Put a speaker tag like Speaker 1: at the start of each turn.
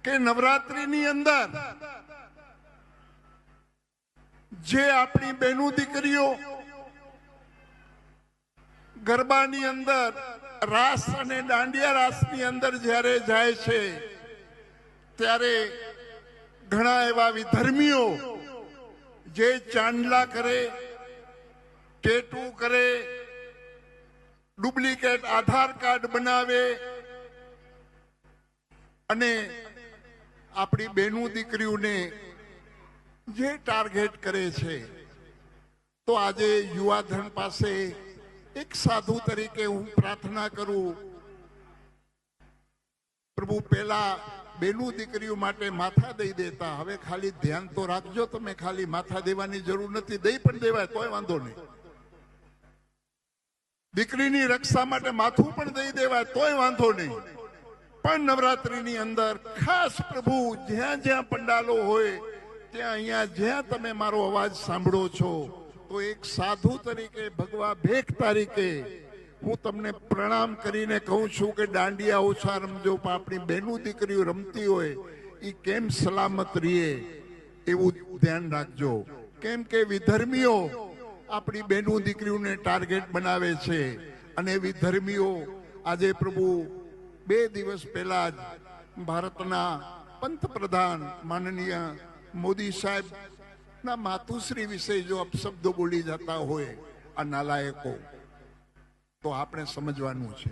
Speaker 1: કે નવરાત્રીની અંદર જે આપણી બહેનો દીકરીઓ ગરબાની અંદર રાસ અને દાંડિયા રાસની અંદર જ્યારે જાય છે ત્યારે ઘણા એવા વિધર્મીઓ જે ચાંદલા કરે, ટેટુ કરે, ડુપ્લિકેટ આધાર કાર્ડ બનાવે અને આપણી બહેનો દીકરીઓને જે ટાર્ગેટ કરે છે, તો આજે યુવાધન પાસે એક સાધુ તરીકે હું પ્રાર્થના કરું, પ્રભુ પહેલા બહેનો દીકરીઓ માટે માથા દઈ દેતા, હવે ખાલી ધ્યાન તો રાખજો, તમે ખાલી માથા દેવાની જરૂર નથી, દઈ પણ દેવાય તોય વાંધો નહીં. દીકરીની રક્ષા માટે માથું પણ દઈ દેવાય તોય વાંધો નહીં. પણ નવરાત્રીની અંદર ખાસ પ્રભુ જ્યાં જ્યાં પંડાલો હોય ત્યાં અહીંયા જ્યાં તમે મારો અવાજ સાંભળો છો, તો એક સાધુ તરીકે, ભગવા ભેખ તરીકે હું તમને પ્રણામ કરીને કહું છું કે દાંડિયા ઓછા રમજો, પણ આપણી બહેનો દીકરીઓ રમતી હોય એ કેમ સલામત રહીએ એવું ધ્યાન રાખજો. કેમ કે વિધર્મીઓ આપણી બહેનો દીકરીઓને ટાર્ગેટ બનાવે છે અને વિધર્મીઓ આજે પ્રભુ 2 દિવસ પહેલા જ ભારતના પંતપ્રધાન માનનીય મોદી સાહેબ ના માતુશ્રી વિશે જો અપશબ્દો બોલી જતા હોય આ નાલાયકો, તો આપણે સમજવાનું છે